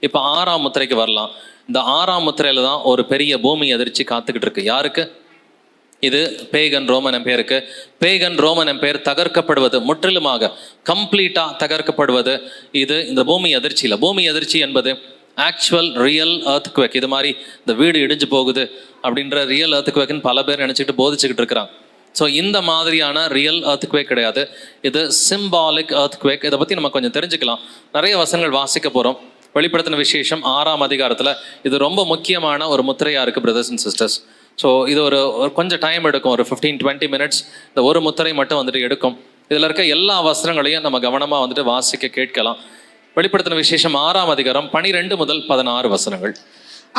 இப்போ 6ஆம் முத்திரைக்கு வரலாம். இந்த 6ஆம் முத்திரையில தான் ஒரு பெரிய பூமி அதிர்ச்சி காத்துக்கிட்டு இருக்கு. யாருக்கு? இது பேகன் ரோமன் எம்பையருக்கு. பேகன் ரோமன் எம்பையர் தகர்க்கப்படுவது, முற்றிலுமாக கம்ப்ளீட்டா தகர்க்கப்படுவது இது இந்த பூமி அதிர்ச்சியில். பூமி அதிர்ச்சி என்பது ஆக்சுவல் ரியல் எர்த்குவேக். இது மாதிரி இந்த வீடு இடிஞ்சு போகுது அப்படின்ற ரியல் எர்த்குவேக்னு பல பேர் நினச்சிக்கிட்டு போதிச்சுக்கிட்டு இருக்கிறாங்க. ஸோ இந்த மாதிரியான ரியல் எர்த்குவேக் கிடையாது, இது சிம்பாலிக் எர்த்குவேக். இதை பற்றி நம்ம கொஞ்சம் தெரிஞ்சுக்கலாம். நிறைய வசனங்கள் வாசிக்க போகிறோம். வெளிப்படுத்தின விசேஷம் 6ஆம் அதிகாரத்தில் இது ரொம்ப முக்கியமான ஒரு முத்திரையாக இருக்குது பிரதர்ஸ் அண்ட் சிஸ்டர்ஸ். ஸோ இது ஒரு கொஞ்சம் டைம் எடுக்கும், ஒரு 15-20 மினிட்ஸ் இந்த ஒரு முத்திரை மட்டும் வந்துட்டு எடுக்கும். இதில் இருக்க எல்லா வசனங்களையும் நம்ம கவனமாக வந்துட்டு வாசிக்க கேட்கலாம். வெளிப்படுத்தின விசேஷம் 6ஆம் அதிகாரம் 12 முதல் 16 வசனங்கள்.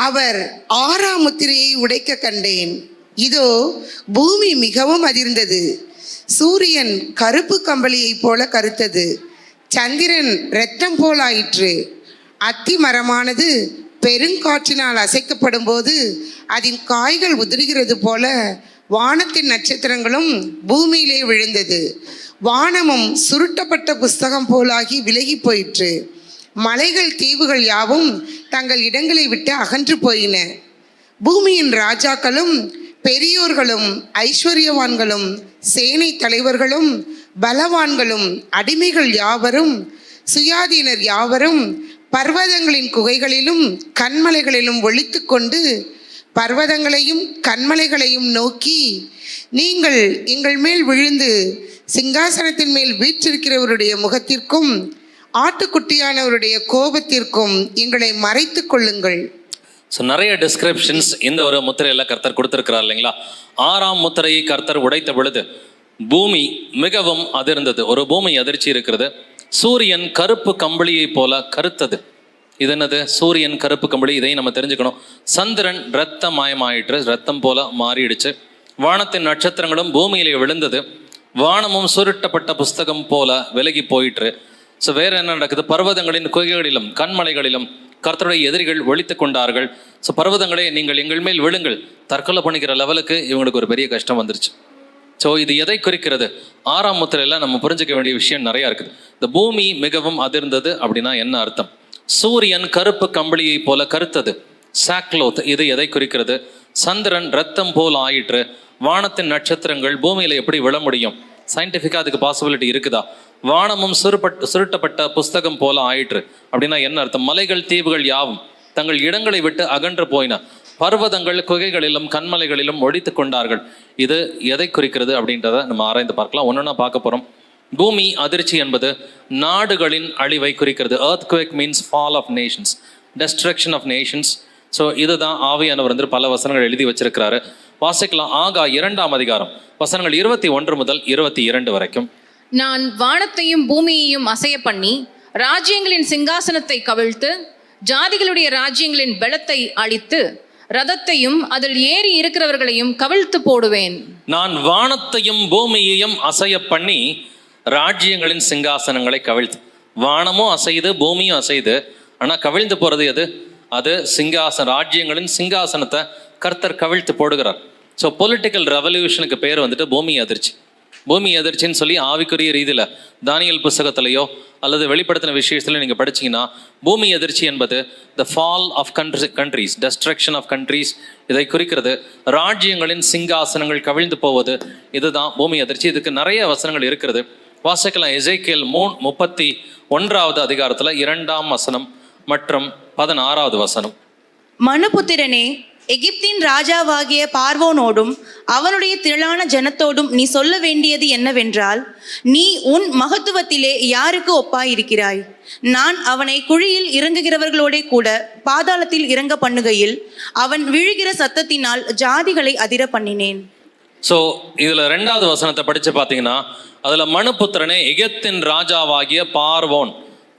அவர் 6ஆம் முத்திரையை உடைக்க கண்டேன். இதோ பூமி மிகவும் அதிர்ந்தது. சூரியன் கருப்பு கம்பளியைப் போல கருத்தது. சந்திரன் இரத்தம் போலாயிற்று. அத்தி மரமானது பெருங்காற்றினால் அசைக்கப்படும் போது அதன் காய்கள் உதிர்கிறது போல வானத்தின் நட்சத்திரங்களும் பூமியிலே விழுந்தது. வானமும் சுருட்டப்பட்ட புஸ்தகம் போலாகி விலகி போயிற்று. மலைகள் தீவுகள் யாவும் தங்கள் இடங்களை விட்டு அகன்று போயின. பூமியின் ராஜாக்களும் பெரியோர்களும் ஐஸ்வர்யவான்களும் சேனை தலைவர்களும் பலவான்களும் அடிமைகள் யாவரும் சுயாதீனர் யாவரும் பர்வதங்களின் குகைகளிலும் கண்மலைகளிலும் ஒளித்து கொண்டு பர்வதங்களையும் கண்மலைகளையும் நோக்கி, நீங்கள் எங்கள் மேல் விழுந்து சிங்காசனத்தின் மேல் வீற்றிருக்கிறவருடைய முகத்திற்கும் ஆட்டுக்குட்டியானவருடைய கோபத்திற்கும் எங்களை மறைத்து கொள்ளுங்கள். ஸோ நிறைய டிஸ்கிரிப்ஷன்ஸ் இந்த ஒரு முத்திரையில் கர்த்தர் கொடுத்துருக்கிறார் இல்லைங்களா. 6ஆம் முத்திரையை கர்த்தர் உடைத்த பொழுது பூமி மிகவும் அதிர்ந்தது. ஒரு பூமி அதிர்ச்சி இருக்கிறது. சூரியன் கருப்பு கம்பளியை போல கருத்தது. இது என்னது? சூரியன் கருப்பு கம்பளி. இதையும் நம்ம தெரிஞ்சுக்கணும். சந்திரன் இரத்தமயமாயிற்று, ரத்தம் போல மாறிடுச்சு. வானத்தின் நட்சத்திரங்களும் பூமியிலே விழுந்தது. வானமும் சுருட்டப்பட்ட புஸ்தகம் போல விலகி போயிற்று. ஸோ வேற என்ன நடக்குது? பர்வதங்களின் குகைகளிலும் கண்மலைகளிலும் கர்த்தருடைய எதிரிகள் ஒழித்து கொண்டார்கள். ஸோ பர்வதங்களே நீங்கள் எங்கள் மேல் விழுங்கள், தற்கொலை பண்ணிக்கிற லெவலுக்கு இவங்களுக்கு ஒரு பெரிய கஷ்டம் வந்துருச்சு. ஸோ இது எதை குறிக்கிறது? 6ஆம் முத்திரையில் நம்ம புரிஞ்சுக்க வேண்டிய விஷயம் நிறையா இருக்குது. இந்த பூமி மிகவும் அதிர்ந்தது அப்படின்னா என்ன அர்த்தம்? சூரியன் கருப்பு கம்பளியை போல கருத்தது, சாக்லோத். இது எதை குறிக்கிறது? சந்திரன் ரத்தம் போல் ஆயிற்று. வானத்தின் நட்சத்திரங்கள் பூமியில் எப்படி விழ முடியும்? சயின்டிஃபிக்காக அதுக்கு பாசிபிலிட்டி இருக்குதா? வானமும் சுருட்டப்பட்ட புஸ்தகம் போல ஆயிற்று அப்படின்னா என்ன அர்த்தம்? மலைகள் தீவுகள் யாவும் தங்கள் இடங்களை விட்டு அகன்று போயின. பர்வதங்கள் குகைகளிலும் கண்மலைகளிலும் ஒழித்து கொண்டார்கள். இது எதை குறிக்கிறது அப்படின்றத நம்ம ஆராய்ந்து பார்க்கலாம். ஒன்றுனா பார்க்க போகிறோம். பூமி அதிர்ச்சி என்பது நாடுகளின் அழிவை குறிக்கிறது. earthquake means fall of nations, destruction of nations. So இதுதான் ஆவியானவர் வந்து பல வசனங்கள் எழுதி வச்சிருக்கிறாரு. வாசிக்கலாம். ஆகா 2ஆம் அதிகாரம் வசனங்கள் 21 முதல் 22 வரைக்கும். நான் வானத்தையும் பூமியையும் அசைய பண்ணி ராஜ்யங்களின் சிங்காசனத்தை கவிழ்த்து ஜாதிகளுடைய ராஜ்யங்களின் பலத்தை அழித்து ரதத்தையும் அதில் ஏறி இருக்கிறவர்களையும் கவிழ்த்து போடுவேன். நான் வானத்தையும் பூமியையும் அசைய பண்ணி ராஜ்யங்களின் சிங்காசனங்களை கவிழ்த்து. வானமும் அசையுது, பூமியும் அசையுது. ஆனால் கவிழ்ந்து போறது எது? அது ராஜ்யங்களின் சிங்காசனத்தை கர்த்தர் கவிழ்த்து போடுகிறார். ஸோ பொலிட்டிக்கல் ரெவல்யூஷனுக்கு பேர் வந்துட்டு பூமி அதிர்ச்சி. பூமி அதிர்ச்சின்னு சொல்லி ஆவிக்குரிய ரீதியில் தானியல் புஸ்தகத்திலையோ அல்லது வெளிப்படுத்தின விஷயத்துல நீங்கள் படிச்சீங்கன்னா பூமி அதிர்ச்சி என்பது the fall of countries, destruction of countries. இதை குறிக்கிறது. ராஜ்யங்களின் சிங்காசனங்கள் கவிழ்ந்து போவது, இதுதான் பூமி அதிர்ச்சி. இதுக்கு நிறைய வசனங்கள் இருக்கிறது. வாசிக்கலாம். எசேக்கியேல் 31வது அதிகாரத்தில் 2ஆம் வசனம் மற்றும் 16வது வசனம். மனுபுத்திரனே, எகிப்தின் ராஜாவாகிய பார்வோனோடும் அவனுடைய திரளான ஜனத்தோடும் நீ சொல்ல வேண்டியது என்னவென்றால், நீ உன் மகத்துவத்திலே யாருக்கு ஒப்பாயிருக்கிறாய்? நான் அவனை குழியில் இறங்குகிறவர்களோட கூட பாதாளத்தில் இறங்க பண்ணுகையில் அவன் விழுகிற சத்தத்தினால் ஜாதிகளை அதிர பண்ணினேன். ஸோ இதில் 2வது வசனத்தை படித்து பார்த்தீங்கன்னா அதில் மனுபுத்திரனே, எகிப்தின் ராஜாவாகிய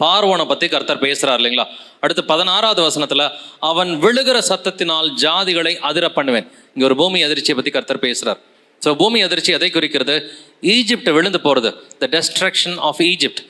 பார்வோனை பற்றி கர்த்தர் பேசுகிறார் இல்லைங்களா. அடுத்து 16வது வசனத்தில் அவன் விழுகிற சத்தத்தினால் ஜாதிகளை அதிர பண்ணுவேன். இங்கே ஒரு பூமி அதிர்ச்சியை பற்றி கர்த்தர் பேசுகிறார். ஸோ பூமி அதிர்ச்சி எதை குறிக்கிறது? ஈஜிப்ட் விழுந்து போகிறது, த டெஸ்ட்ரக்ஷன் ஆஃப் ஈஜிப்ட்.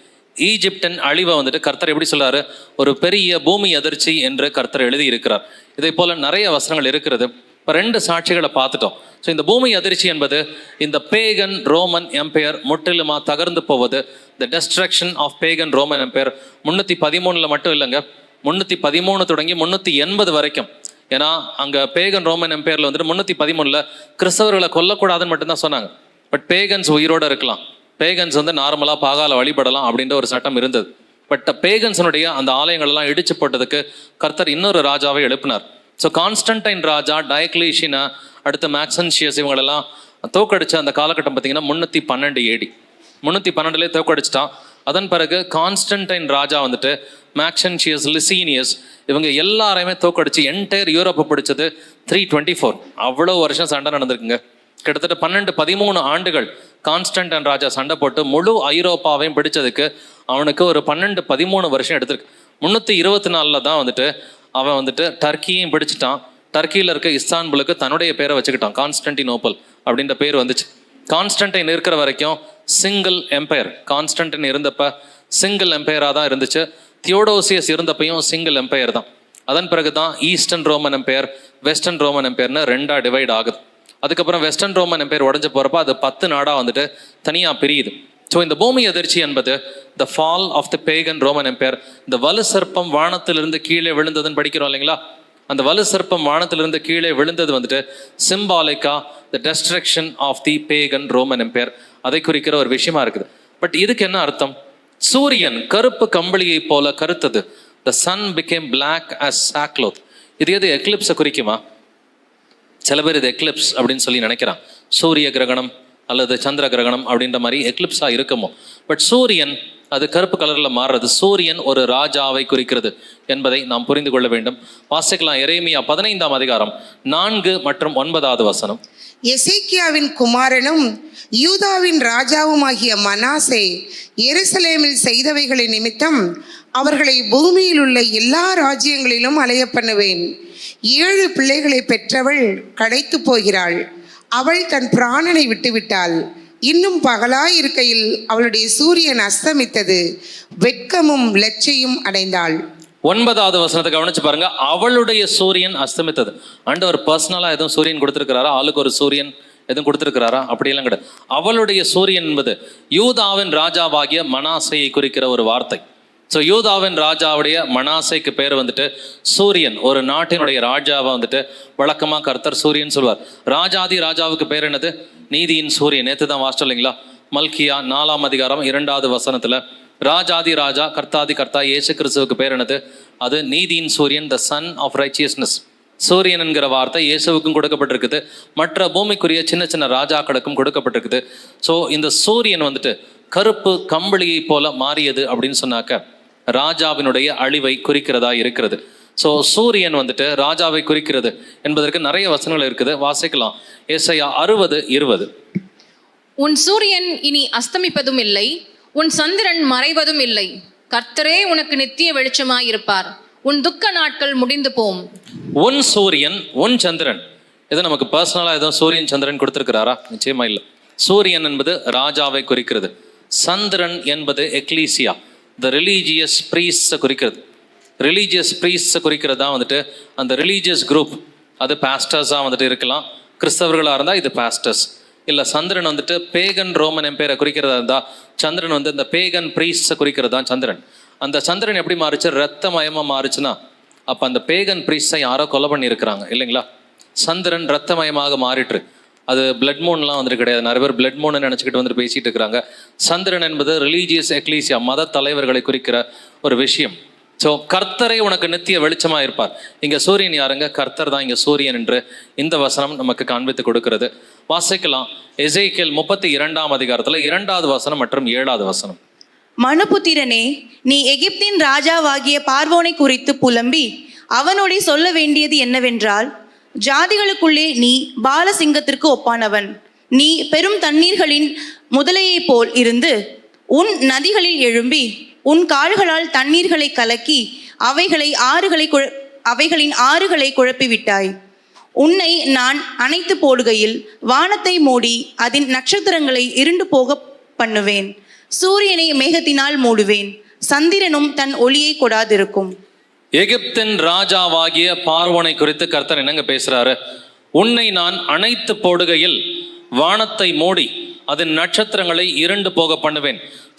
ஈஜிப்டின் அழிவை வந்துட்டு கர்த்தர் எப்படி சொல்றாரு? ஒரு பெரிய பூமி அதிர்ச்சி என்று கர்த்தர் எழுதி இருக்கிறார். இதை போல நிறைய வசனங்கள் இருக்கிறது. இப்போ 2 சாட்சிகளை பார்த்துட்டோம். ஸோ இந்த பூமி அதிர்ச்சி என்பது இந்த பேகன் ரோமன் எம்பையர் முற்றிலுமா தகர்ந்து போவது, the destruction of pagan Roman empire. 313 மட்டும் இல்லைங்க, 313 தொடங்கி 380 வரைக்கும். ஏன்னா அங்கே பேகன் ரோமன் எம்பையரில் வந்துட்டு 313 கிறிஸ்தவர்களை கொல்லக்கூடாதுன்னு மட்டும்தான் சொன்னாங்க. பட் பேகன்ஸ் உயிரோடு இருக்கலாம், பேகன்ஸ் வந்து நார்மலாக பாகால வழிபடலாம் அப்படின்ற ஒரு சட்டம் இருந்தது. பட் பேகன்ஸனுடைய அந்த ஆலயங்களெல்லாம் இடிச்சு போட்டதுக்கு கர்த்தர் இன்னொரு ராஜாவை எழுப்பினார். ஸோ கான்ஸ்டன்டைன் ராஜா, டயக்லீஷியனா, அடுத்து மேக்சன்ஷியஸ், இவங்களெல்லாம் தோக்கடிச்ச அந்த காலகட்டம் பார்த்தீங்கன்னா 312 AD. 312 தோக்கடிச்சிட்டான். அதன் பிறகு கான்ஸ்டன்டைன் ராஜா வந்துட்டு மேக்சன்ஷியஸ், லிசீனியஸ், இவங்க எல்லாரையுமே தோக்கடிச்சு என்டையர் யூரோப்பை பிடிச்சது 324. அவ்வளோ வருஷம் சண்டை நடந்திருக்குங்க. கிட்டத்தட்ட 12-13 ஆண்டுகள் கான்ஸ்டன்டைன் ராஜா சண்டை போட்டு முழு ஐரோப்பாவையும் பிடிச்சதுக்கு அவனுக்கு ஒரு 12-13 வருஷம் எடுத்திருக்கு. 324 தான் வந்துட்டு அவன் வந்துட்டு டர்க்கியையும் பிடிச்சிட்டான். டர்க்கியில் இருக்க இஸ்தான்புலுக்கு தன்னுடைய பேரை வச்சுக்கிட்டான், கான்ஸ்டன்டினோப்பல் அப்படின்ற பேர் வந்துச்சு. கான்ஸ்டன்டைன் இருக்கிற வரைக்கும் சிங்கிள் எம்பையர். கான்ஸ்டன்டைன் இருந்தப்ப சிங்கிள் எம்பையராக தான் இருந்துச்சு. தியோடோசியஸ் இருந்தப்பையும் சிங்கிள் எம்பையர் தான். அதன் பிறகு தான் eastern Roman empire, western Roman எம்பையர்னு 2ஆக டிவைட் ஆகுது. அதுக்கப்புறம் வெஸ்டர்ன் ரோமன் எம்பையர் உடஞ்சு போகிறப்ப அது 10 நாடாக வந்துட்டு தனியாக பிரியுது. ஸோ இந்த பூமி அதிர்ச்சி என்பது the fall of the pagan Roman empire. இந்த வலு சர்ப்பம் வானத்திலிருந்து கீழே விழுந்ததுன்னு படிக்கிறோம் இல்லைங்களா? அந்த வலு சர்ப்பம் வானத்திலிருந்து கீழே விழுந்தது வந்துட்டு சிம்பாலிக்கா the destruction of the pagan Roman empire, அதை குறிக்கிற ஒரு விஷயமா இருக்குது. பட் இதுக்கு என்ன அர்த்தம்? சூரியன் கருப்பு கம்பளியை போல கருத்தது. The sun became black as sackcloth. இது எது எக்லிப்ஸை குறிக்குமா? சில பேர் இது எக்லிப்ஸ் அப்படின்னு சொல்லி நினைக்கிறான். சூரிய கிரகணம் அல்லது சந்திர கிரகணம் அப்படின்ற மாதிரி எக்லிப்ஸாக இருக்குமோ? பட் சூரியன் அது கருப்பு கலரில் மாறுறது சூரியன் ஒரு ராஜாவை குறிக்கிறது என்பதை நாம் புரிந்து கொள்ள வேண்டும். வாசிக்கலாம் எரேமியா 15ஆம் அதிகாரம் 4 மற்றும் 9வது வசனம். எசேக்கியாவின் குமாரனும் யூதாவின் ராஜாவுமாகிய மனாசே எருசலேமில் செய்தவைகளை நிமித்தம் அவர்களை பூமியில் உள்ள எல்லா ராஜ்யங்களிலும் அலைய பண்ணுவேன். 7 பிள்ளைகளை பெற்றவள் களைத்து போகிறாள், அவள் தன் பிராணனை விட்டுவிட்டாள். இன்னும் பகலாயிருக்கையில் அவளுடைய சூரியன் அஸ்தமித்தது, வெட்கமும் லட்சையும் அடைந்தாள். 9வது வசனத்தை கவனிச்சு பாருங்க. அவளுடைய சூரியன் அஸ்தமித்தது. ஆண்டவர் பர்சனலாக எதுவும் சூரியன் கொடுத்துருக்கிறாரா? ஆளுக்கு ஒரு சூரியன் எதுவும் கொடுத்துருக்கிறாரா? அப்படியெல்லாம் கிடையாது. அவளுடைய சூரியன் என்பது யூதாவின் ராஜாவாகிய மனாசையை குறிக்கிற ஒரு வார்த்தை. ஸோ யூதாவின் ராஜாவுடைய மனாசைக்கு பேர் வந்துட்டு சூரியன். ஒரு நாட்டினுடைய ராஜாவை வந்துட்டு வழக்கமாக கர்த்தர் சூரியன் சொல்வார். ராஜாதி ராஜாவுக்கு பேர் என்னது? நீதியின் சூரியன். நேற்று தான் வாசிச்சோம் இல்லைங்களா? மல்கியா 4ஆம் அதிகாரம் 2வது வசனத்தில் ராஜாதி ராஜா கர்த்தாதி கர்த்தா இயேசு கிறிஸ்துவுக்கு பேர் என்னது? அது நீதியின் சூரியன், த சன் ஆஃப் ரைச்சியஸ்னஸ். சூரியன் என்கிற வார்த்தை இயேசுவுக்கும் கொடுக்கப்பட்டிருக்குது, மற்ற பூமிக்குரிய சின்ன சின்ன ராஜாக்களுக்கும் கொடுக்கப்பட்டிருக்குது. ஸோ இந்த சூரியன் வந்துட்டு கருப்பு கம்பளியை போல மாறியது அப்படின்னு சொன்னாக்க ராஜாவினுடைய அழிவை குறிக்கிறதா இருக்கிறது. ஸோ சூரியன் வந்துட்டு ராஜாவை குறிக்கிறது என்பதற்கு நிறைய வசனங்கள் இருக்குது. வாசிக்கலாம். ஏசாயா 60:20. உன் சூரியன் இனி அஸ்தமிப்பதும் இல்லை, உன் சந்திரன் மறைவதும் இல்லை. கர்த்தரே உனக்கு நித்திய வெளிச்சமாயிருப்பார். உன் துக்க நாட்கள் முடிந்து போம். உன் சூரியன், உன் சந்திரன். இது நமக்கு பர்சனலாக எதுவும் சூரியன் சந்திரன் கொடுத்துருக்கிறாரா? நிச்சயமா இல்லை. சூரியன் என்பது ராஜாவை குறிக்கிறது. சந்திரன் என்பது எக்லீசியா, த ரிலீஜியஸ் ப்ரீஸ்ஸை குறிக்கிறது. ரிலீஜியஸ் ப்ரீஸ்ஸை குறிக்கிறது தான் வந்துட்டு அந்த ரிலீஜியஸ் குரூப். அது பாஸ்டர்ஸாக வந்துட்டு இருக்கலாம். கிறிஸ்தவர்களாக இருந்தால் இது பாஸ்டர்ஸ். இல்லை சந்திரன் வந்துட்டு பேகன் ரோமன் எம்பையரை குறிக்கிறதா இருந்தால் சந்திரன் வந்து இந்த பேகன் ப்ரீஸ்ஸை குறிக்கிறது தான் சந்திரன். அந்த சந்திரன் எப்படி மாறுச்சு? ரத்தமயமாக மாறுச்சுன்னா அப்போ அந்த பேகன் ப்ரீஸ்ஸை யாரோ கொலை பண்ணியிருக்கிறாங்க இல்லைங்களா? சந்திரன் ரத்தமயமாக மாறிட்டு. அது பிளட் மூன்லாம் வந்துட்டு கிடையாது. நிறைய பேர் பிளட் மூன்னு நினச்சிக்கிட்டு வந்துட்டு பேசிகிட்டு இருக்கிறாங்க. சந்திரன் என்பது ரிலீஜியஸ் எக்லீசியா, மத தலைவர்களை குறிக்கிற ஒரு விஷயம். ஸோ கர்த்தரை உனக்கு நித்திய வெளிச்சமாக இருப்பார். இங்கே சூரியன் யாருங்க? கர்த்தர் தான் இங்கே சூரியன் என்று இந்த வசனம் நமக்கு காண்பித்து கொடுக்கிறது. வாசிக்கலாம். எசேக்கியேல் 32ஆம் அதிகாரத்தில் 2வது வசனம் மற்றும் 7வது வசனம். மனுபுத்திரனே, நீ எகிப்தின் ராஜாவாகிய பார்வோனை குறித்து புலம்பி அவனோடே சொல்ல வேண்டியது என்னவென்றால், ஜாதிகளுக்குள்ளே நீ பாலசிங்கத்திற்கு ஒப்பானவன். நீ பெரும் தண்ணீர்களின் முதலையைப் போல் இருந்து உன் நதிகளில் எழும்பி உன் கால்களால் தண்ணீர்களை கலக்கி அவைகளின் ஆறுகளை குழப்பிவிட்டாய். உன்னை நான் அணைத்து போடுகையில் வானத்தை மூடி அதன் நட்சத்திரங்களை இருண்டு போக பண்ணுவேன். சூரியனை மேகத்தினால் மூடுவேன், சந்திரனும் தன் ஒளியை கொடாதிருக்கும். எகிப்தின் ராஜாவாகிய பார்வோனை குறித்து கர்த்தர் என்னங்க பேசுறாரு? உன்னை நான் அணைத்து போடுகையில் வானத்தை மூடி அதன் நட்சத்திரங்களை இருண்டு போக பண்ணுவேன்,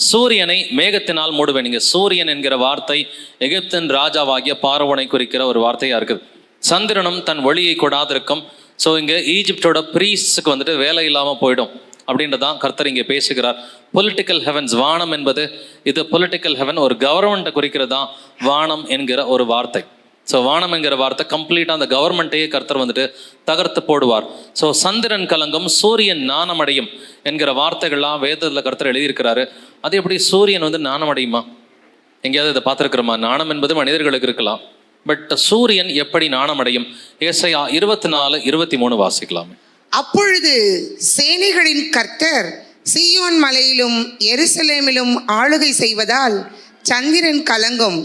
சூரியனை மேகத்தினால் மூடுவேன். இங்க சூரியன் என்கிற வார்த்தை எகிப்தின் ராஜாவாகிய பார்வோனை குறிக்கிற ஒரு வார்த்தையா இருக்குது. சந்திரனும் தன் ஒளியை கொடாதிருக்கும். ஸோ இங்க ஈஜிப்டோட ப்ரீஸ்டுக்கு வந்துட்டு வேலை இல்லாமல் போயிடும் அப்படின்றதான் கர்த்தர் இங்கே பேசுகிறார். பொலிட்டிக்கல் ஹெவன்ஸ், வானம் என்பது இது பொலிட்டிக்கல் ஹெவன், ஒரு கவர்மெண்ட்டை குறிக்கிறது தான் வானம் என்கிற ஒரு வார்த்தை. ஸோ வானம் என்கிற வார்த்தை கம்ப்ளீட்டாக அந்த கவர்மெண்ட்டையே கர்த்தர் வந்துட்டு தகர்த்து போடுவார். ஸோ சந்திரன் கலங்கும், சூரியன் நாணமடையும் என்கிற வார்த்தைகள்லாம் வேதத்தில் கர்த்தர் எழுதியிருக்கிறாரு. அது எப்படி சூரியன் வந்து நாணமடையுமா? எங்கேயாவது இதை பார்த்துருக்கிறோமா? நாணம் என்பது மனிதர்களுக்கு இருக்கலாம், பட் சூரியன் எப்படி நாணமடையும்? ஏசாயா 24:23 வாசிக்கலாம். அப்பொழுது சேனைகளின் கர்த்தர் சீயோன் மலையிலும் எருசலேமிலும் ஆளுகை செய்வதால் சந்திரன் கலங்கும்,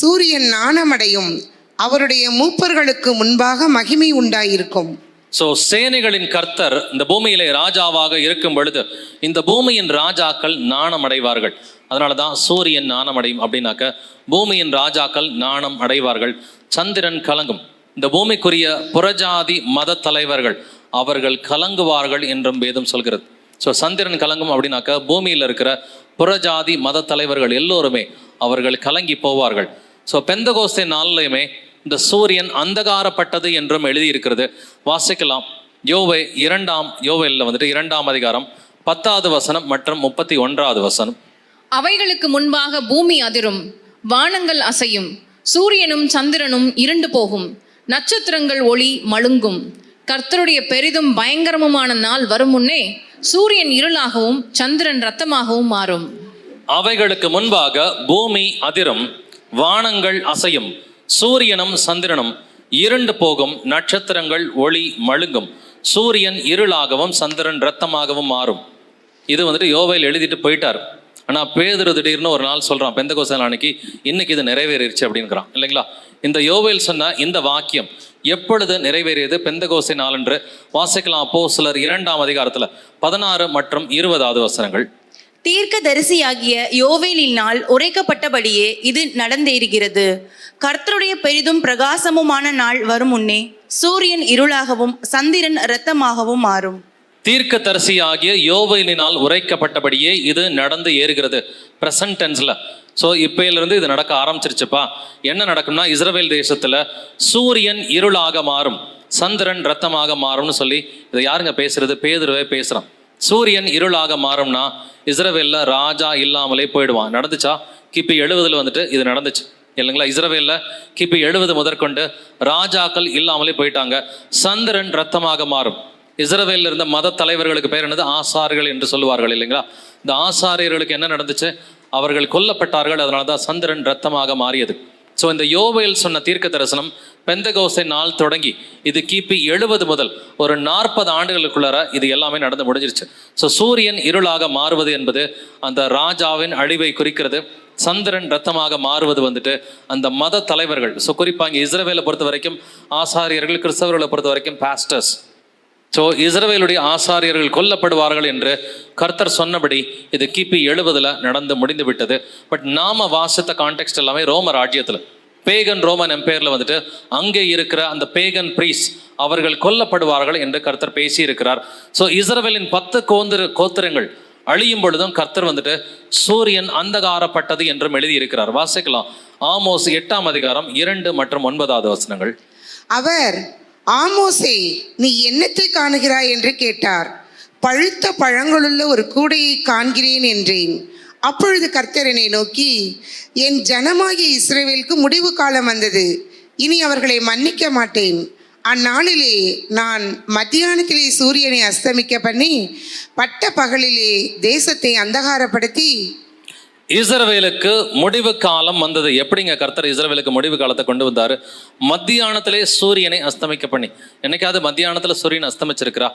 சூரியன் நாணமடையும், அவருடைய மூப்பர்களுக்கு முன்பாக மகிமை உண்டாயிருக்கும். ஸோ சேனைகளின் கர்த்தர் இந்த பூமியிலே ராஜாவாக இருக்கும் பொழுது இந்த பூமியின் ராஜாக்கள் நாணம் அடைவார்கள். அதனால தான் சூரியன் நாணம் அடையும் அப்படின்னாக்க பூமியின் ராஜாக்கள் நாணம் அடைவார்கள். சந்திரன் கலங்கும், இந்த பூமிக்குரிய புறஜாதி மத தலைவர்கள் அவர்கள் கலங்குவார்கள் என்றும் வேதம் சொல்கிறது. ஸோ சந்திரன் கலங்கும் அப்படின்னாக்க பூமியில் இருக்கிற புறஜாதி மத தலைவர்கள் எல்லோருமே அவர்கள் கலங்கி போவார்கள். ஸோ பெந்தகோஸ்தே நாளிலையுமே இந்த சூரியன் அந்தகாரப்பட்டது என்றும் எழுதியிருக்கிறது. வாசிக்கலாம். யோவேலில் வந்துட்டு 2ஆம் அதிகாரம் 10வது வசனம் மற்றும் 31வது வசனம். அவைகளுக்கு முன்பாக பூமி அதிரும், வானங்கள் அசையும், சூரியனும் சந்திரனும் இருண்டு போகும், நட்சத்திரங்கள் ஒளி மழுங்கும். கர்த்தருடைய பெரிதும் பயங்கரமுமான நாள் வரும் முன்னே சூரியன் இருளாகவும் சந்திரன் இரத்தமாகவும் மாறும். அவைகளுக்கு முன்பாக பூமி அதிரும், வானங்கள் அசையும், சூரியனும் சந்திரனும் இருண்டு போகும், நட்சத்திரங்கள் ஒளி மழுங்கும், சூரியன் இருளாகவும் சந்திரன் இரத்தமாகவும் மாறும். இது வந்துட்டு யோவேல் எழுதிட்டு போயிட்டார். ஆனால் பேதுரு திடீர்னு ஒரு நாள் சொல்கிறான், பெந்தகோஸ்தே அன்னைக்கு இன்னைக்கு இது நிறைவேறிடுச்சு அப்படிங்கிறான் இல்லைங்களா. இந்த யோவேல் சொன்ன இந்த வாக்கியம் எப்பொழுது நிறைவேறியது? பெந்தகோஸ்தே நாளன்று. வாசிக்கலாம். அப்போஸ்தலர் 2ஆம் அதிகாரத்தில் 16 மற்றும் 20வது வசனங்கள். தீர்க்கதரிசியாகிய யோவேலின் நாள் உரைக்கப்பட்டபடியே இது நடந்தேறுகிறது. கர்த்தருடைய பெரிதும் பிரகாசமுமான நாள் வரும் முன்னே சூரியன் இருளாகவும் சந்திரன் இரத்தமாகவும் மாறும். தீர்க்கதரிசியாகிய யோவேலினால் உரைக்கப்பட்டபடியே இது நடந்து ஏறுகிறது. பிரசன்ட் டென்ஸ்ல. ஸோ இப்பயிலிருந்து இது நடக்க ஆரம்பிச்சிருச்சுப்பா. என்ன நடக்கும்னா, இஸ்ரவேல் தேசத்துல சூரியன் இருளாக மாறும், சந்திரன் இரத்தமாக மாறும்னு சொல்லி இதை யாருங்க பேசுறது? பேதுருவே பேசுறான். சூரியன் இருளாக மாறும்னா இஸ்ரவேல்ல ராஜா இல்லாமலே போயிடுவான். நடந்துச்சா? கிபி 70 வந்துட்டு இது நடந்துச்சு இல்லைங்களா. இஸ்ரவேல்ல கிபி 70 முதற்கொண்டு ராஜாக்கள் இல்லாமலே போயிட்டாங்க. சந்திரன் இரத்தமாக மாறும். இஸ்ரவேலில் இருந்த மத தலைவர்களுக்கு பேர் என்னது? ஆசாரியர்கள் என்று சொல்லுவார்கள் இல்லைங்களா. இந்த ஆசாரியர்களுக்கு என்ன நடந்துச்சு? அவர்கள் கொல்லப்பட்டார்கள். அதனால தான் சந்திரன் இரத்தமாக மாறியது. ஸோ இந்த யோவேல் சொன்ன தீர்க்க தரிசனம் பெந்தகோஸ்தே நாள் தொடங்கி இது கிபி 70 முதல் ஒரு 40 ஆண்டுகளுக்குள்ளார இது எல்லாமே நடந்து முடிஞ்சிருச்சு. ஸோ சூரியன் இருளாக மாறுவது என்பது அந்த ராஜாவின் அழிவை குறிக்கிறது. சந்திரன் இரத்தமாக மாறுவது வந்துட்டு அந்த மத தலைவர்கள். ஸோ குறிப்பாக இங்கே இஸ்ரவேலை பொறுத்த வரைக்கும் ஆசாரியர்கள், கிறிஸ்தவர்களை பொறுத்த வரைக்கும் பாஸ்டர்ஸ். ஸோ இஸ்ரவேலுடைய ஆசாரியர்கள் கொல்லப்படுவார்கள் என்று கர்த்தர் சொன்னபடி இது கிபி 70 நடந்து முடிந்து விட்டது. பட் நாம வாசித்த கான்டெக்ட் எல்லாமே ரோம ராஜ்யத்தில், பேகன் ரோமன் எம்பையர்ல வந்துட்டு அங்கே இருக்கிற அந்த பேகன் பிரீஸ் அவர்கள் கொல்லப்படுவார்கள் என்று கர்த்தர் பேசி இருக்கிறார். ஸோ இஸ்ரவேலின் 10 கோத்திரங்கள் அழியும் பொழுதும் கர்த்தர் வந்துட்டு சூரியன் அந்தகாரப்பட்டது என்றும் எழுதி இருக்கிறார். வாசிக்கலாம். ஆமோஸ் 8ஆம் அதிகாரம் 2 மற்றும் 9வது வசனங்கள். அவர், ஆமோசே, நீ என்னத்தை காணுகிறாய் என்று கேட்டார். பழுத்த பழங்களுள்ள ஒரு கூடையை காண்கிறேன் என்றேன். அப்பொழுது கர்த்தர் என்னை நோக்கி, என் ஜனமாகிய இஸ்ரவேலுக்கு முடிவு காலம் வந்தது, இனி அவர்களை மன்னிக்க மாட்டேன். அந்நாளிலே நான் மத்தியானத்திலே சூரியனை அஸ்தமிக்க பண்ணி பட்ட பகலிலே தேசத்தை அந்தகாரப்படுத்தி. இஸ்ரவேலுக்கு முடிவு காலம் வந்தது. எப்படிங்க கர்த்தர் இஸ்ரவேலுக்கு முடிவு காலத்தை கொண்டு வந்தாரு? மத்தியானத்திலே சூரியனை அஸ்தமிக்க பண்ணி. என்னைக்காவது மத்தியானத்துல சூரியன் அஸ்தமிச்சிருக்கிறா?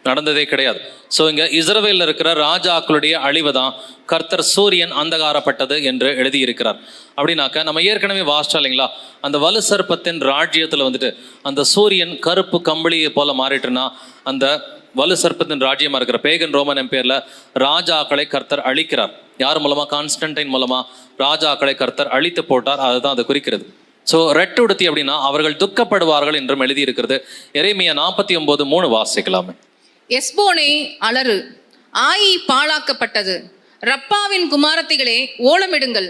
நடந்ததே கிடையாது. ஸோ இங்க இஸ்ரவேலில் இருக்கிற ராஜாக்களுடைய அழிவு தான் கர்த்தர் சூரியன் அந்தகாரப்பட்டது என்று எழுதியிருக்கிறார். அப்படின்னாக்க நம்ம ஏற்கனவே வாசிச்சோம் இல்லைங்களா, அந்த வலு சர்ப்பத்தின் ராஜ்யத்தில் வந்துட்டு அந்த சூரியன் கருப்பு கம்பளியை போல மாறிட்டுனா அந்த வலு சர்ப்பத்தின் ராஜ்யமா இருக்கிற பேகன் ரோமன் எம்பையர்ல ராஜாக்களை கர்த்தர் அழிக்கிறார். யார் மூலமா? கான்ஸ்டன்டைன் மூலமா ராஜாக்களை கர்த்தர் அழித்து போட்டார். அதுதான் அது குறிக்கிறது. ஸோ ரெட்டுடுத்தி அப்படின்னா அவர்கள் துக்கப்படுவார்கள் என்றும் எழுதி இருக்கிறது. எரேமியா 49:3 வாசிக்கலாமே. எஸ்போனே அலறு, ஆயி பாழாக்கப்பட்டது. ரப்பாவின் குமாரத்திகளே ஓலமிடுங்கள்.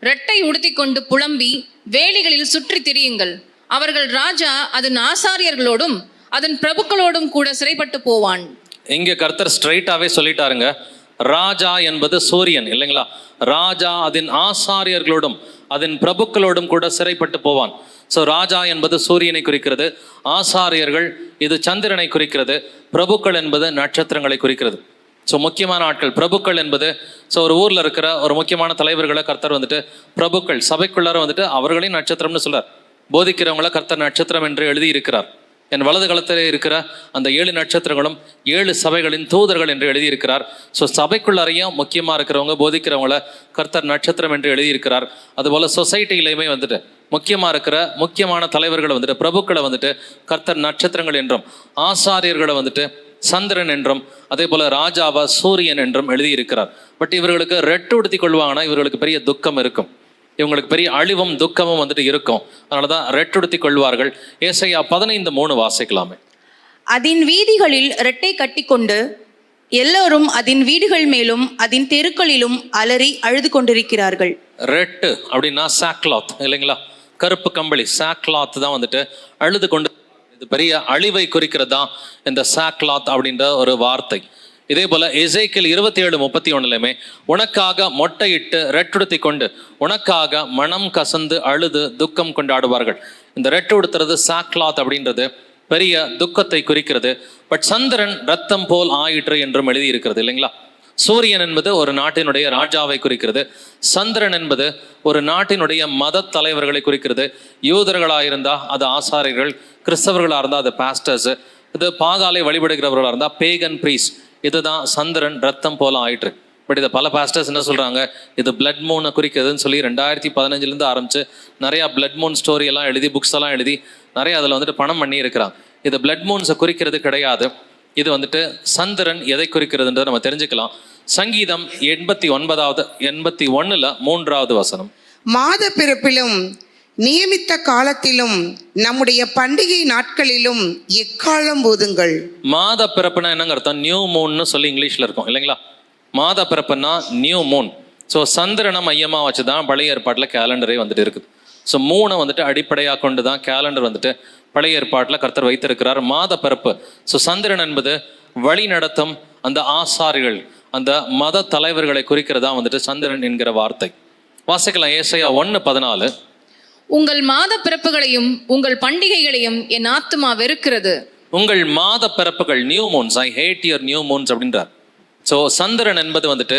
இரட்டை உடுத்திக்கொண்டு புலம்பி வேலிகளில் சுற்றி திரியுங்கள். அவர்கள் ராஜா அதன் ஆசாரியர்களோடும் அதன் பிரபுக்களோடும் கூட சிறைப்பட்டு போவான். இங்க கர்த்தர் ஸ்ட்ரைட்டாவே சொல்லிட்டாருங்க. ராஜா என்பது சூரியன் இல்லைங்களா? ராஜா அதன் ஆசாரியர்களோடும் அதன் பிரபுக்களோடும் கூட சிறைப்பட்டு போவான். ஸோ ராஜா என்பது சூரியனை குறிக்கிறது, ஆசாரியர்கள் இது சந்திரனை குறிக்கிறது, பிரபுக்கள் என்பது நட்சத்திரங்களை குறிக்கிறது. ஸோ முக்கியமான ஆட்கள் பிரபுக்கள் என்பது, ஸோ ஒரு ஊரில் இருக்கிற ஒரு முக்கியமான தலைவர்களை கர்த்தர் வந்துட்டு பிரபுக்கள், சபைக்குள்ளார வந்துட்டு அவர்களையும் நட்சத்திரம்னு சொல்றார். போதிக்கிறவங்கள கர்த்தர் நட்சத்திரம் என்று எழுதி இருக்கிறார். என் வலது களத்திலே இருக்கிற அந்த 7 நட்சத்திரங்களும் 7 சபைகளின் தூதர்கள் என்று எழுதியிருக்கிறார். ஸோ சபைக்குள்ளாரையும் முக்கியமாக இருக்கிறவங்க போதிக்கிறவங்கள கர்த்தர் நட்சத்திரம் என்று எழுதியிருக்கிறார். அதுபோல் சொசைட்டிலையுமே வந்துட்டு முக்கியமாக இருக்கிற முக்கியமான தலைவர்களை வந்துட்டு பிரபுக்களை வந்துட்டு கர்த்தர் நட்சத்திரங்கள் என்றும், ஆசாரியர்களை வந்துட்டு சந்திரன் என்றும், அதே போல் ராஜாவா சூரியன் என்றும் எழுதியிருக்கிறார். பட் இவர்களுக்கு ரெட்டு உடுத்தி கொள்வாங்கன்னா இவர்களுக்கு பெரிய துக்கம் இருக்கும், இவங்களுக்கு பெரிய அழிவும் துக்கமும் வந்துட்டு இருக்கும். அதனால தான் ரெட்டுடுத்தி கொள்வார்கள். ஏசாயா 15:3 வாசிக்கலாமே. அதன் வீதிகளில் இரட்டை கட்டிக்கொண்டு எல்லோரும் அதன் வீடுகள் மேலும் அதன் தெருக்களிலும் அலறி அழுது கொண்டிருக்கிறார்கள். ரெட்டு அப்படின்னா சாக்லாத் இல்லைங்களா? கருப்பு கம்பளி சாக்லாத் தான் வந்துட்டு அழுது கொண்டு, இது பெரிய அழிவை குறிக்கிறது தான் இந்த சாக்லாத் அப்படின்ற ஒரு வார்த்தை. இதே போல எசேக்கியேல் 27:31 உனக்காக மொட்டையிட்டு ரெட்டுடுத்தி கொண்டு உனக்காக மனம் கசந்து அழுது துக்கம் கொண்டாடுவார்கள். இந்த ரெட்டு உடுத்துறது சாக்லாத் அப்படின்றது பெரிய துக்கத்தை குறிக்கிறது. பட் சந்திரன் ரத்தம் போல் ஆயிற்று என்றும் எழுதி இருக்கிறது இல்லைங்களா? சூரியன் என்பது ஒரு நாட்டினுடைய ராஜாவை குறிக்கிறது. சந்திரன் என்பது ஒரு நாட்டினுடைய மத தலைவர்களை குறிக்கிறது. யூதர்களாக அது ஆசாரியர்கள், கிறிஸ்தவர்களாக இருந்தால் அது பாஸ்டர்ஸ், இது பாகாலை வழிபடுகிறவர்களாக இருந்தால் பேகன் ப்ரீஸ். இதுதான் சந்திரன் ரத்தம் போல ஆயிற்று. பட் இதை பல பாஸ்டர்ஸ் என்ன சொல்கிறாங்க, இது பிளட் மூனை குறிக்கிறதுன்னு சொல்லி 2015 ஆரம்பித்து நிறையா பிளட் மூன் ஸ்டோரி எல்லாம் எழுதி புக்ஸ் எல்லாம் எழுதி நிறைய அதில் வந்துட்டு பணம் பண்ணி இருக்கிறாங்க. இது பிளட் மூன்ஸை குறிக்கிறது கிடையாது. இது வந்துட்டு சந்திரன் எதை குறிக்கிறதுன்றதை நம்ம தெரிஞ்சுக்கலாம். சங்கீதம் 81:3 வசனம். மாத பிறப்பிலும் நியமித்த காலத்திலும் நம்முடைய பண்டிகை நாட்களிலும் எக்காலம் போதுங்கள். மாத பிறப்புனா என்னங்க அர்த்தம்? நியூ மூன்னு சொல்லி இங்கிலீஷ்ல இருக்கும் இல்லைங்களா? மாத பிறப்புனா நியூ மூன். ஸோ சந்திரனை மையமாக வச்சு தான் பழைய ஏற்பாட்டில் கேலண்டரே வந்துட்டு இருக்குது. ஸோ மூணை வந்துட்டு அடிப்படையாக கொண்டு தான் கேலண்டர் வந்துட்டு பழைய ஏற்பாட்டில் கர்த்தர் வைத்திருக்கிறார். மாத பிறப்பு. ஸோ சந்திரன் என்பது வழி நடத்தும் அந்த ஆசாரிகள், அந்த மத தலைவர்களை குறிக்கிறதா வந்துட்டு சந்திரன் என்கிற வார்த்தை. வாசிக்கலாம் ஏசாயா 1:14. உங்கள் மாத பிறப்புகளையும் உங்கள் பண்டிகைகளையும் என் ஆத்துமா வெறுக்கிறது. உங்கள் மாத பிறப்புகள் new moons, I hate your new moons அப்படின்றார். ஸோ சந்திரன் என்பது வந்துட்டு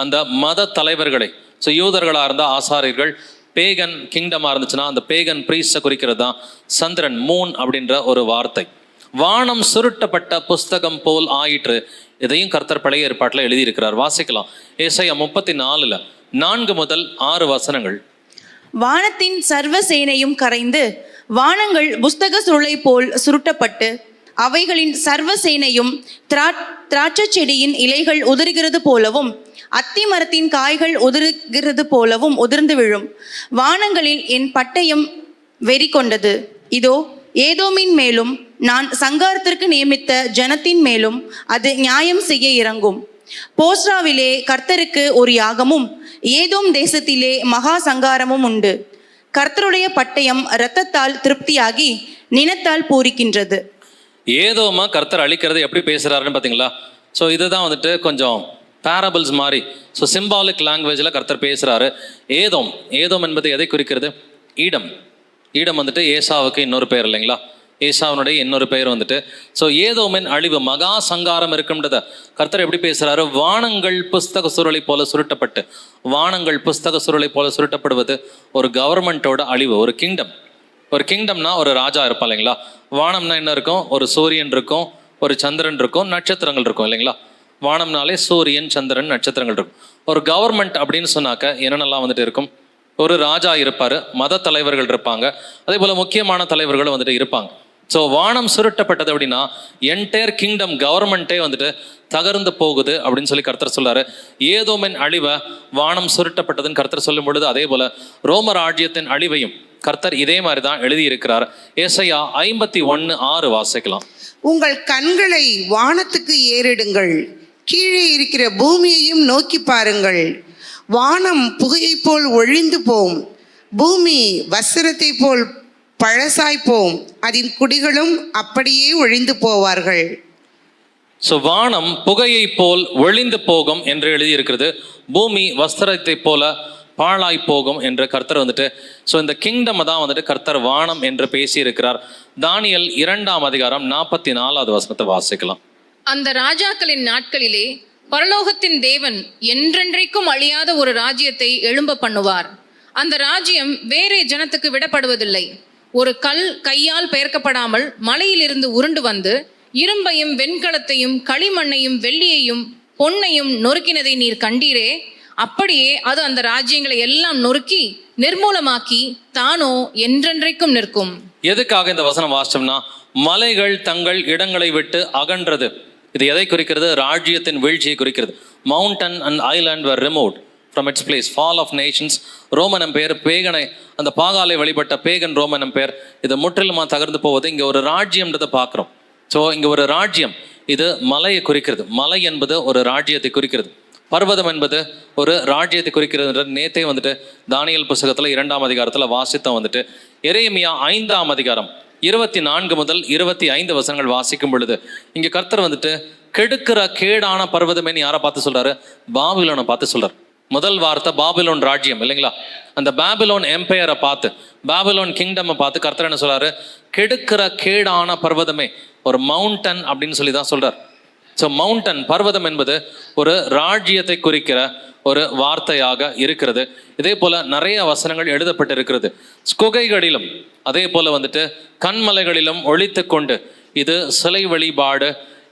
அந்த மத தலைவர்களை, ஸோ யூதர்களாக இருந்தால் ஆசாரியர்கள், பேகன் கிங்டமாக இருந்துச்சுன்னா அந்த பேகன் ப்ரீஸ்டை குறிக்கிறது தான் சந்திரன், மூன் அப்படின்ற ஒரு வார்த்தை. வானம் சுருட்டப்பட்ட புஸ்தகம் போல் ஆயிற்று. இதையும் கர்த்தர் பழைய ஏற்பாட்டில் எழுதியிருக்கிறார். வாசிக்கலாம் ஏசாயா 34 முதல் 6 வசனங்கள். வானத்தின் சர்வ சேனையும் கரைந்து வானங்கள் புஸ்தக சுருளை போல் சுருட்டப்பட்டு அவைகளின் சர்வ சேனையும் திராட்சை செடியின் இலைகள் உதிர்கிறது போலவும் அத்தி மரத்தின் காய்கள் உதிர்கிறது போலவும் உதிர்ந்து விழும். வானங்களில் என் பட்டயம் வெறி கொண்டது. இதோ ஏதோமின் மேலும் நான் சங்காரத்திற்கு நியமித்த ஜனத்தின் மேலும் அது நியாயம் செய்ய இறங்கும். போஸ்ராவிலே கர்த்தருக்கு ஒரு யாகமும் ஏதோம் தேசத்திலே மகா சங்காரமும் உண்டு. கர்த்தருடைய பட்டயம் இரத்தத்தால் திருப்தியாகி நினத்தால் பூரிக்கின்றது. ஏதோமா கர்த்தர் அழிக்கிறது எப்படி பேசுறாருன்னு பார்த்தீங்களா? ஸோ இதுதான் வந்துட்டு கொஞ்சம் பேரபிள்ஸ் மாதிரி, ஸோ சிம்பாலிக் லாங்குவேஜில் கர்த்தர் பேசுகிறாரு. ஏதோம், ஏதோம் என்பது எதை குறிக்கிறது? ஈடம். ஈடம் வந்துட்டு ஏசாவுக்கு இன்னொரு பெயர் இல்லைங்களா? ஏசாவினுடைய இன்னொரு பெயர் வந்துட்டு. ஸோ ஏதோமின் அழிவு, மகா சங்காரம் இருக்குன்றத கர்த்தர் எப்படி பேசுகிறாரு? வானங்கள் புஸ்தக சுருளை போல சுருட்டப்பட்டு, வானங்கள் புஸ்தக சுருளை போல சுருட்டப்படுவது ஒரு கவர்மெண்ட்டோட அழிவு, ஒரு கிங்டம். ஒரு கிங்டம்னா ஒரு ராஜா இருப்பான் இல்லைங்களா? வானம்னா என்ன இருக்கும்? ஒரு சூரியன் இருக்கும், ஒரு சந்திரன் இருக்கும், நட்சத்திரங்கள் இருக்கும் இல்லைங்களா? வானம்னாலே சூரியன், சந்திரன், நட்சத்திரங்கள் இருக்கும். ஒரு கவர்மெண்ட் அப்படின்னு சொன்னாக்க என்னென்னலாம் வந்துட்டு இருக்கும்? ஒரு ராஜா இருப்பார், மத தலைவர்கள் இருப்பாங்க, அதே போல் முக்கியமான தலைவர்களும் வந்துட்டு இருப்பாங்க. ஸோ வானம் சுருட்டப்பட்டது அப்படின்னா என்டையர் கிங்டம், கவர்மெண்ட்டே வந்துட்டு தகர்ந்து போகுது அப்படின்னு சொல்லி கர்த்தர் சொல்றாரு. ஏதோமின் அழிவை வானம் சுருட்டப்பட்டதுன்னு கர்த்தர் சொல்லும் பொழுது அதே போல ரோம ராஜ்யத்தின் அழிவையும் கர்த்தர் இதே மாதிரி தான் எழுதியிருக்கிறார். ஏசாயா 51:6 வாசிக்கலாம். உங்கள் கண்களை வானத்துக்கு ஏறிடுங்கள், கீழே இருக்கிற பூமியையும் நோக்கி பாருங்கள். வானம் புகையைப் போல் ஒழிந்து போம், பூமி வஸ்திரத்தை போல் பழசாய்ப்போம், அதன் குடிகளும் அப்படியே ஒழிந்து போவார்கள். ஸோ வானம் புகையை போல் ஒளிந்து போகும் என்று எழுதியிருக்கிறது, பூமி வஸ்திரத்தை போல பாழாய் போகும் என்று கர்த்தர் வந்துட்டு, ஸோ இந்த கிங்டம் தான் வந்துட்டு கர்த்தர் வானம் என்று பேசியிருக்கிறார். தானியல் 2ஆம் அதிகாரம் 44வது வசனத்தை வாசிக்கலாம். அந்த ராஜாக்களின் நாட்களிலே பரலோகத்தின் தேவன் என்றென்றைக்கும் அழியாத ஒரு ராஜ்யத்தை எழும்ப பண்ணுவார். அந்த ராஜ்யம் வேறே ஜனத்துக்கு விடப்படுவதில்லை. ஒரு கல் கையால் பெயர்க்கப்படாமல் மலையிலிருந்து உருண்டு வந்து இரும்பையும் வெண்கலத்தையும் களிமண்ணையும் வெள்ளியையும் பொன்னையும் நொறுக்கினதை நீர் கண்டீரே, அப்படியே அது அந்த ராஜ்யங்களை எல்லாம் நொறுக்கி நிர்மூலமாக்கி தானோ என்றென்றைக்கும் நிற்கும். எதுக்காக இந்த வசனம் வாசிச்சோம்னா, மலைகள் தங்கள் இடங்களை விட்டு அகன்றது. இது எதை குறிக்கிறது? ராஜ்யத்தின் வீழ்ச்சியை குறிக்கிறது. Mountain and island were removed from its place. fall of nations. Roman empire பேகனை, அந்த பாகாலை வழிபட்ட பேகன் ரோமன் எம்பையர், இது முற்றிலுமா தகர்ந்து போவது. இங்கே ஒரு ராஜ்யம்ன்றதை பார்க்குறோம். ஸோ இங்கே ஒரு ராஜ்யம், இது மலையை குறிக்கிறது. மலை என்பது ஒரு ராஜ்யத்தை குறிக்கிறது. பர்வதம் என்பது ஒரு ராஜ்யத்தை குறிக்கிறது. நேத்தே வந்துட்டு தானியல் புஸ்தகத்தில் 2ஆம் அதிகாரத்தில் வாசித்தம் வந்துட்டு எரேமியா 5ஆம் அதிகாரம் 24 முதல் 25 வசனங்கள் வாசிக்கும் பொழுது இங்கே கர்த்தர் வந்துட்டு கெடுக்கிற கேடான பர்வதமேன்னு யாரை பார்த்து சொல்றாரு? பாபிலோனை பார்த்து சொல்றாரு. முதல் வார்த்தை பாபிலோன் ராஜ்யம் இல்லைங்களா? அந்த பாபிலோன் எம்பையரை பார்த்து, பாபிலோன் கிங்டம் பார்த்து கர்த்தர் என்ன சொல்றாரு? கெடுக்கிற கேடான பர்வதமே, ஒரு மவுண்டன் அப்படின்னு சொல்லி தான் சொல்றார். ஸோ மவுண்டன், பர்வதம் என்பது ஒரு ராஜ்யத்தை குறிக்கிற ஒரு வார்த்தையாக இருக்கிறது. இதே போல நிறைய வசனங்கள் எழுதப்பட்டிருக்கிறது. குகைகளிலும் அதே போல வந்துட்டு கண்மலைகளிலும் ஒழித்து கொண்டு இது சிலை வழிபாடு,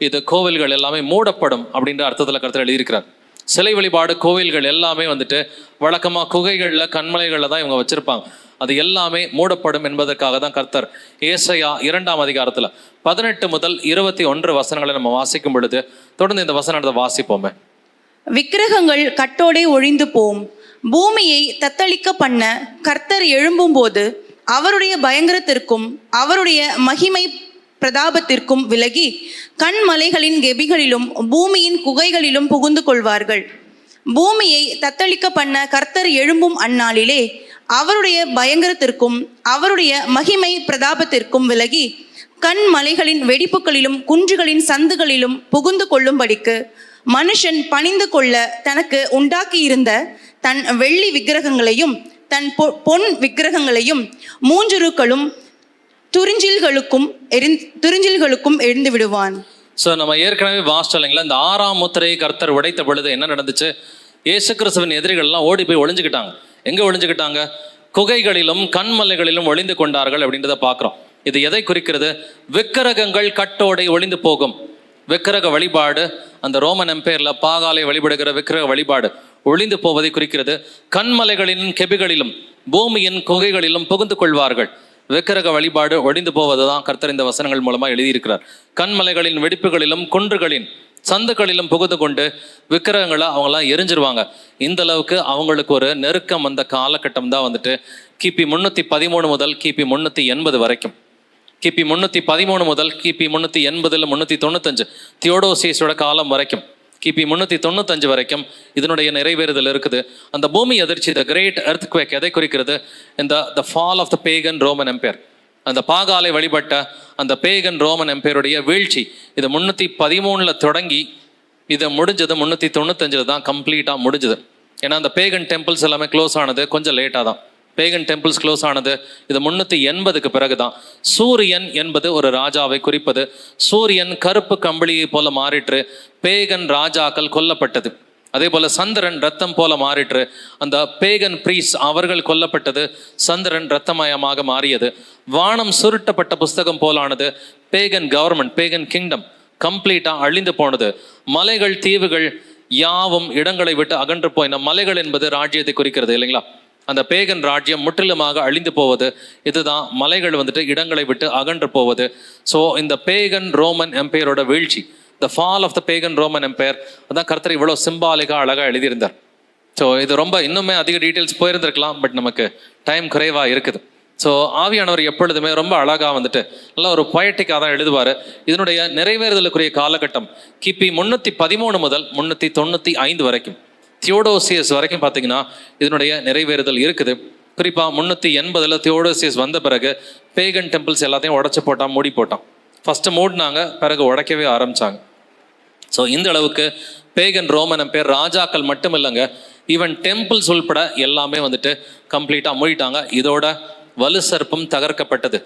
இது கோவில்கள் எல்லாமே மூடப்படும் அப்படின்ற அர்த்தத்தில் கருத்தில் எழுதியிருக்கிறார். சிலை வழிபாடு கோவில்கள் எல்லாமே வந்துட்டு வழக்கமாக குகைகளில் கண்மலைகளில் தான் இவங்க வச்சிருப்பாங்க. அது எல்லாமே மூடப்படும் என்பதற்காக தான் கர்த்தர் ஏசாயா 2ஆம் அதிகாரத்தில் 18 முதல் 21 வசனங்களை நம்ம வாசிக்கும் பொழுது தொடர்ந்து இந்த வசனத்தை வாசிப்போமே. விக்கிரகங்கள் கட்டோடே ஒழிந்து போம், பூமியை தத்தளிக்க பண்ண கர்த்தர் எழும்பும் போது அவருடைய பயங்கரத்திற்கும் அவருடைய மகிமை பிரதாபத்திற்கும் விலகி கண்மலைகளின் கெபிகளிலும் பூமியின் குகைகளிலும் புகுந்து கொள்வார்கள். பூமியை தத்தளிக்க பண்ண கர்த்தர் எழும்பும் அந்நாளிலே அவருடைய பயங்கரத்திற்கும் அவருடைய மகிமை பிரதாபத்திற்கும் விலகி கண்மலைகளின் வெடிப்புகளிலும் குன்றுகளின் சந்துகளிலும் புகுந்து கொள்ளும்படிக்கு மனுஷன் பணிந்து கொள்ள தனக்கு உண்டாக்கியிருந்த தன் வெள்ளி விக்கிரகங்களையும் தன் பொன் விக்கிரகங்களையும் மூஞ்சுருக்களும் துறிஞ்சில்களுக்கும் எழுந்து விடுவான். ஸோ நம்ம ஏற்கனவே வாசிச்சோம் இல்லைங்களா? இந்த 6ஆம் முத்திரையை கர்த்தர் உடைத்த பொழுது என்ன நடந்துச்சு? இயேசு கிறிஸ்துவின் எதிரிகள்லாம் ஓடி போய் ஒளிஞ்சுக்கிட்டாங்க. எங்கே ஒளிஞ்சுக்கிட்டாங்க? குகைகளிலும் கண்மலைகளிலும் ஒளிந்து கொண்டார்கள் அப்படின்றத பார்க்குறோம். இது எதை குறிக்கிறது? விக்கிரகங்கள் கட்டோடை ஒளிந்து போகும். விக்கிரக வழிபாடு, அந்த ரோமன் எம்பையர்ல பாகாலை வழிபடுகிற விக்கிரக வழிபாடு ஒளிந்து போவதை குறிக்கிறது. கண்மலைகளின் கெபிகளிலும் பூமியின் குகைகளிலும் புகுந்து கொள்வார்கள். விக்கிரக வழிபாடு ஒளிந்து போவது தான் கர்த்தர் இந்த வசனங்கள் மூலமா எழுதியிருக்கிறார். கண்மலைகளின் வெடிப்புகளிலும் குன்றுகளின் சந்துக்களிலும் புகுந்து கொண்டு விக்கிரகங்களை அவங்களாம் எரிஞ்சிருவாங்க. இந்த அளவுக்கு அவங்களுக்கு ஒரு நெருக்கம் வந்த காலகட்டம் தான் வந்துட்டு கிபி 313 முதல் கிபி 380 வரைக்கும். கிபி 313 முதல் கிபி 380 395 தியோடோசியஸோட காலம் வரைக்கும், கிபி 395 வரைக்கும் இதனுடைய நிறைவேறுதல் இருக்குது. அந்த பூமி அதிர்ச்சி, த கிரேட் எர்த்குவேக் எதை குறிக்கிறது? இந்த the fall of the pagan Roman empire, அந்த பாகாலை வழிபட்ட அந்த பேகன் ரோமன் எம்பையருடைய வீழ்ச்சி. இது 313 தொடங்கி இது முடிஞ்சது 395 தான் கம்ப்ளீட்டாக முடிஞ்சது. ஏன்னா அந்த பேகன் டெம்பிள்ஸ் எல்லாமே க்ளோஸ் ஆனது கொஞ்சம் லேட்டாக தான். பேகன் டெம்பிள்ஸ் க்ளோஸ் ஆனது இது 380க்கு பிறகு தான். சூரியன் என்பது ஒரு ராஜாவை குறிப்பது. சூரியன் கருப்பு கம்பளியை போல மாறிற்று, பேகன் ராஜாக்கள் கொல்லப்பட்டது. அதே போல சந்திரன் ரத்தம் போல மாறிற்று, அந்த பேகன் பிரீஸ் அவர்கள் கொல்லப்பட்டது. சந்திரன் ரத்தமயமாக மாறியது. வானம் சுருட்டப்பட்ட புஸ்தகம் போலானது. பேகன் கவர்மெண்ட், பேகன் கிங்டம் கம்ப்ளீட்டாக அழிந்து போனது. மலைகள் தீவுகள் யாவும் இடங்களை விட்டு அகன்று போயின. மலைகள் என்பது ராஜ்யத்தை குறிக்கிறது இல்லைங்களா? அந்த பேகன் ராஜ்யம் முற்றிலுமாக அழிந்து போவது. இதுதான் மலைகள் வந்துட்டு இடங்களை விட்டு அகன்று போவது. ஸோ இந்த பேகன் ரோமன் எம்பையரோட வீழ்ச்சி, the fall of the pagan Roman empire, அதான் கர்த்தர் இவ்வளோ சிம்பாலிக்காக அழகாக எழுதியிருந்தார். ஸோ இது ரொம்ப இன்னுமே அதிக டீட்டெயில்ஸ் போயிருந்திருக்கலாம், பட் நமக்கு டைம் குறைவாக இருக்குது. ஸோ ஆவியானவர் எப்பொழுதுமே ரொம்ப அழகாக வந்துட்டு நல்ல ஒரு பொயட்டிக்காக தான் எழுதுவார். இதனுடைய நிறைவேறுதலுக்குரிய காலகட்டம் கிபி 313 முதல் 395 வரைக்கும், தியோடோசியஸ் வரைக்கும் பார்த்தீங்கன்னா இதனுடைய நிறைவேறுதல் இருக்குது. குறிப்பாக 380 தியோடோசியஸ் வந்த பிறகு பேகன் டெம்பிள்ஸ் எல்லாத்தையும் உடச்சி போட்டான், மூடி போட்டான். ஃபஸ்ட்டு மூடினாங்க, பிறகு உடைக்கவே ஆரம்பித்தாங்க. ஸோ இந்த அளவுக்கு பேகன் ரோமன் எம்பையர் ராஜாக்கள் மட்டும் இல்லைங்க, ஈவன் டெம்பிள்ஸ் உள்பட எல்லாமே வந்துட்டு கம்ப்ளீட்டாக மூடிட்டாங்க. இதோட வலு சர்ப்பம் தகர்க்கப்பட்டது.